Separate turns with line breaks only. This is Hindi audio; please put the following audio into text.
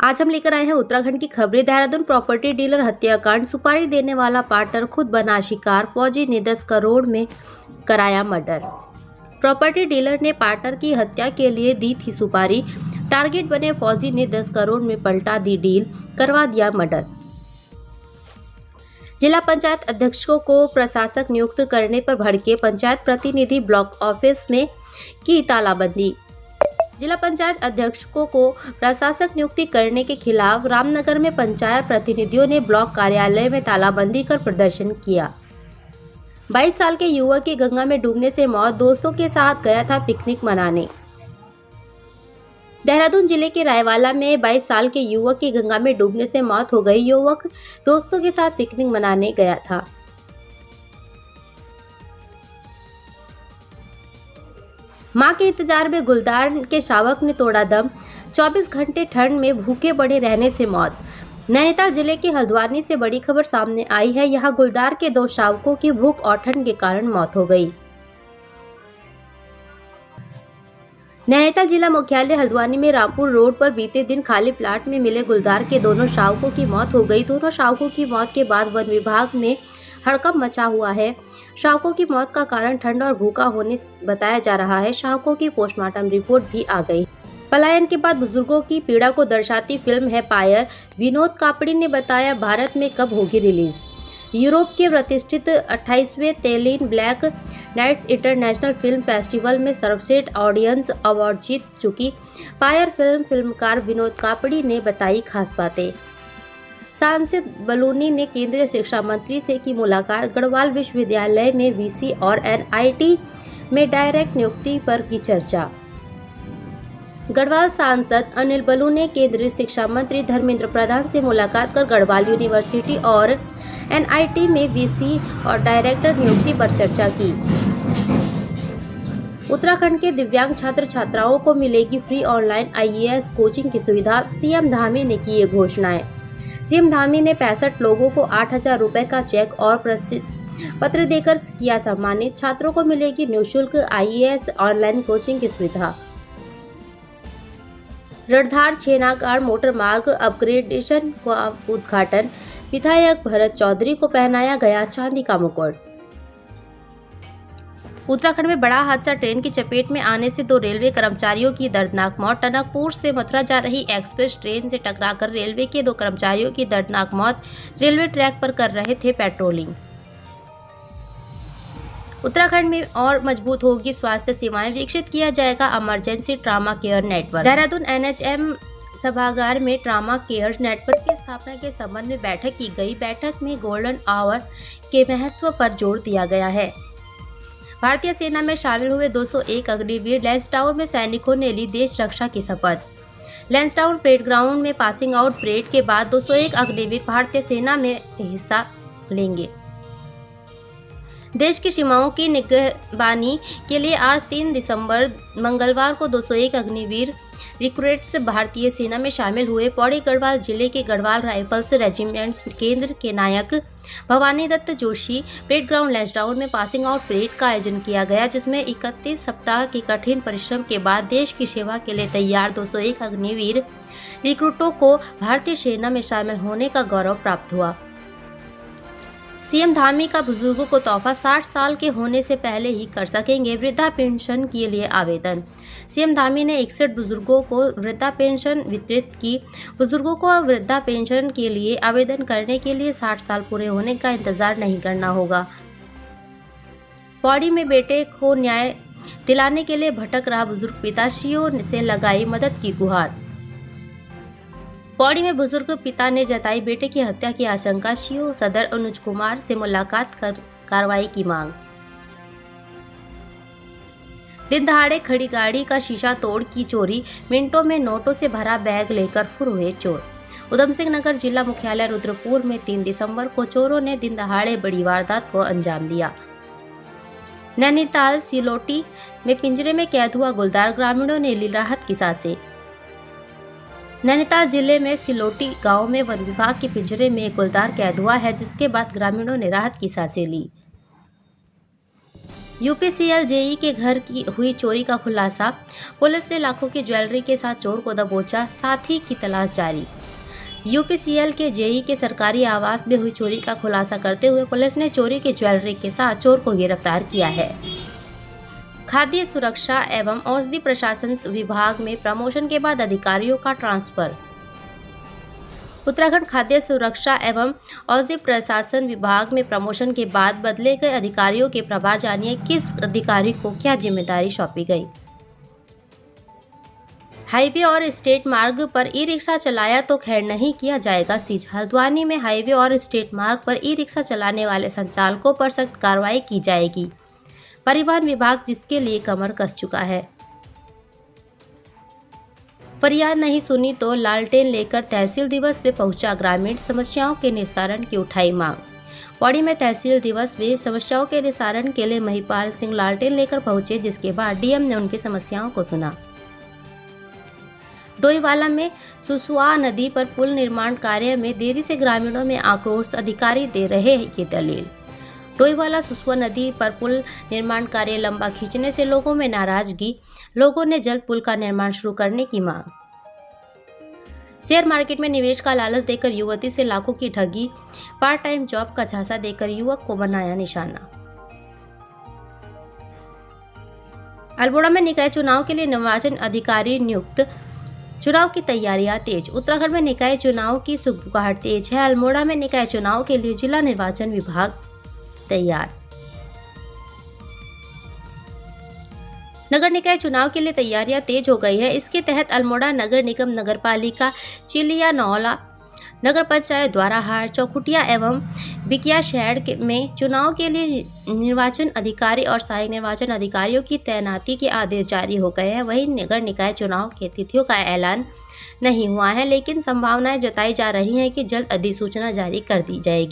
आज हम लेकर आए हैं उत्तराखंड की खबरें। देहरादून प्रॉपर्टी डीलर हत्याकांड, सुपारी देने वाला पार्टनर खुद बना शिकार, फौजी ने 10 करोड़ में कराया मर्डर। प्रॉपर्टी डीलर ने पार्टनर की हत्या के लिए दी थी सुपारी, टारगेट बने फौजी ने 10 करोड़ में पलटा दी डील, करवा दिया मर्डर। जिला पंचायत अध्यक्षों को प्रशासक नियुक्त करने पर भड़के पंचायत प्रतिनिधि, ब्लॉक ऑफिस में की तालाबंदी। जिला पंचायत अध्यक्षों को प्रशासक नियुक्ति करने के खिलाफ रामनगर में पंचायत प्रतिनिधियों ने ब्लॉक कार्यालय में तालाबंदी कर प्रदर्शन किया। 22 साल के युवक की गंगा में डूबने से मौत, दोस्तों के साथ गया था पिकनिक मनाने। देहरादून जिले के रायवाला में 22 साल के युवक की गंगा में डूबने से मौत हो गई। युवक दोस्तों के साथ पिकनिक मनाने गया था। मां के इंतजार में गुलदार के शावक ने तोड़ा दम, 24 घंटे ठंड में भूखे पड़े रहने से मौत। नैनीताल जिले के हल्द्वानी से बड़ी खबर सामने आई है। यहां गुलदार के 2 शावकों की भूख और ठंड के कारण मौत हो गई। नैनीताल जिला मुख्यालय हल्द्वानी में रामपुर रोड पर बीते दिन खाली प्लाट में मिले गुलदार के दोनों शावकों की मौत हो गई। दोनों शावकों की मौत के बाद वन विभाग में हड़कंप मचा हुआ है। शावकों की मौत का कारण ठंड और भूखा होने बताया जा रहा है। शावकों की पोस्टमार्टम रिपोर्ट भी आ गई। पलायन के बाद बुजुर्गों की पीड़ा को दर्शाती फिल्म है पायर। विनोद कापड़ी ने बताया, भारत में कब होगी रिलीज। यूरोप के प्रतिष्ठित 28वें Tallinn Black Nights International Film Festival में सर्वश्रेष्ठ ऑडियंस अवार्ड जीत चुकी पायर फिल्मकार विनोद कापड़ी ने बताई खास बातें। सांसद बलूनी ने केंद्रीय शिक्षा मंत्री से की मुलाकात। गढ़वाल विश्वविद्यालय में वीसी और एनआईटी में डायरेक्ट नियुक्ति पर की चर्चा। गढ़वाल सांसद अनिल बलू ने केंद्रीय शिक्षा मंत्री धर्मेंद्र प्रधान से मुलाकात कर गढ़वाल यूनिवर्सिटी और एनआईटी में वीसी और डायरेक्टर नियुक्ति पर चर्चा की। उत्तराखंड के दिव्यांग छात्र छात्राओं को मिलेगी फ्री ऑनलाइन आईएएस कोचिंग की सुविधा। सीएम धामी ने की ये घोषणाएं। सीएम धामी ने 65 लोगों को 8,000 रुपए का चेक और पत्र देकर किया सम्मानित। छात्रों को मिलेगी निःशुल्क आईएएस ऑनलाइन कोचिंग की सुविधा। रणधार छेनागाड़ मोटर मार्ग अपग्रेडेशन का उद्घाटन। विधायक भरत चौधरी को पहनाया गया चांदी का मुकुट। उत्तराखंड में बड़ा हादसा, ट्रेन की चपेट में आने से 2 रेलवे कर्मचारियों की दर्दनाक मौत। टनकपुर से मथुरा जा रही एक्सप्रेस ट्रेन से टकराकर रेलवे के 2 कर्मचारियों की दर्दनाक मौत। रेलवे ट्रैक पर कर रहे थे पेट्रोलिंग। उत्तराखंड में और मजबूत होगी स्वास्थ्य सेवाएं, विकसित किया जाएगा emergency trauma care network. Dehradun NHM सभागार में ट्रामा केयर नेटवर्क की स्थापना के संबंध में बैठक की गई। बैठक में गोल्डन आवर के महत्व पर जोर दिया गया है। भारतीय सेना में शामिल हुए 201 अग्निवीर। लैंसडाउन में सैनिकों ने ली देश रक्षा की शपथ। लैंसडाउन परेड ग्राउंड में पासिंग आउट परेड के बाद 201 अग्निवीर भारतीय सेना में हिस्सा लेंगे। देश की सीमाओं की निगरानी के लिए आज 3 दिसंबर मंगलवार को 201 अग्निवीर रिक्रूट्स भारतीय सेना में शामिल हुए। पौड़ी गढ़वाल जिले के गढ़वाल राइफल्स रेजिमेंट्स केंद्र के नायक भवानी दत्त जोशी परेड ग्राउंड लैंसडाउन में पासिंग आउट परेड का आयोजन किया गया, जिसमें 31 सप्ताह के कठिन परिश्रम के बाद देश की सेवा के लिए तैयार 201 अग्निवीर रिक्रूटों को भारतीय सेना में शामिल होने का गौरव प्राप्त हुआ। सीएम धामी का बुजुर्गों को तोहफा, 60 साल के होने से पहले ही कर सकेंगे वृद्धा पेंशन के लिए आवेदन। सीएम धामी ने 61 बुजुर्गों को वृद्धा पेंशन वितरित की। बुजुर्गों को वृद्धा पेंशन के लिए आवेदन करने के लिए 60 साल पूरे होने का इंतजार नहीं करना होगा। पौड़ी में बेटे को न्याय दिलाने के लिए भटक रहा बुजुर्ग, पिताश्रियों से लगाई मदद की गुहार। पौड़ी में बुजुर्ग पिता ने जताई बेटे की हत्या की आशंका। सीओ सदर अनुज कुमार से मुलाकात कर कार्रवाई की मांग। दिन दहाड़े खड़ी गाड़ी का शीशा तोड़ की चोरी। मिनटों में नोटों से भरा बैग लेकर फुर हुए चोर। उधम सिंह नगर जिला मुख्यालय रुद्रपुर में 3 दिसंबर को चोरों ने दिन दहाड़े बड़ी वारदात को अंजाम दिया। नैनीताल सिलोटी में पिंजरे में कैद हुआ गुलदार, ग्रामीणों ने ली राहत की सांसें। नैनीताल जिले में सिलोटी गांव में वन विभाग के पिंजरे में एक गुलदार कैद हुआ है, जिसके बाद ग्रामीणों ने राहत की सांसें ली। यूपीसीएल जेई के घर की हुई चोरी का खुलासा। पुलिस ने लाखों की ज्वेलरी के साथ चोर को दबोचा, साथी की तलाश जारी। यूपीसीएल के जेई के सरकारी आवास में हुई चोरी का खुलासा करते हुए पुलिस ने चोरी की ज्वेलरी के साथ चोर को गिरफ्तार किया है। खाद्य सुरक्षा एवं औषधि प्रशासन विभाग में प्रमोशन के बाद अधिकारियों का ट्रांसफर। उत्तराखंड खाद्य सुरक्षा एवं औषधि प्रशासन विभाग में प्रमोशन के बाद बदले गए अधिकारियों के प्रभार। जानिए किस अधिकारी को क्या जिम्मेदारी सौंपी गई। हाईवे और स्टेट मार्ग पर ई रिक्शा चलाया तो खैर नहीं किया जाएगा सीज। हल्द्वानी में हाईवे और स्टेट मार्ग पर ई रिक्शा चलाने वाले संचालकों पर सख्त कार्रवाई की जाएगी। परिवहन विभाग जिसके लिए कमर कस चुका है। फरियाद नहीं सुनी तो लालटेन लेकर तहसील दिवस में पहुंचा ग्रामीण। समस्याओं के निस्तारण की उठाई मांग। पौड़ी में तहसील दिवस में समस्याओं के निस्तारण के लिए महिपाल सिंह लालटेन लेकर पहुंचे, जिसके बाद डीएम ने उनकी समस्याओं को सुना। डोईवाला में सुसुआ नदी पर पुल निर्माण कार्य में देरी से ग्रामीणों में आक्रोश। अधिकारी दे रहे ये दलील। डोईवाला सुसुआ नदी पर पुल निर्माण कार्य लंबा खींचने से लोगों में नाराजगी। लोगों ने जल्द पुल का निर्माण शुरू करने की मांग। शेयर मार्केट में निवेश का लालच देकर युवती से लाखों की ठगी। पार्ट टाइम जॉब का झांसा देकर युवक को बनाया निशाना। अल्मोड़ा में निकाय चुनाव के लिए निर्वाचन अधिकारी नियुक्त। चुनाव की तैयारियां तेज। उत्तराखंड में निकाय चुनाव की सुगबुगाहट तेज है। अल्मोड़ा में निकाय चुनाव के लिए जिला निर्वाचन विभाग तैयार। नगर निकाय चुनाव के लिए तैयारियां तेज हो गई है। इसके तहत अल्मोड़ा नगर निगम, नगरपालिका चिलियानौला, नगर पंचायत द्वाराहाट, चौखुटिया एवं बिकिया शहर में चुनाव के लिए निर्वाचन अधिकारी और सहायक निर्वाचन अधिकारियों की तैनाती के आदेश जारी हो गए हैं। वहीं नगर निकाय चुनाव के तिथियों का ऐलान नहीं हुआ है, लेकिन संभावनाएं जताई जा रही हैं कि जल्द अधिसूचना जारी कर दी जाएगी।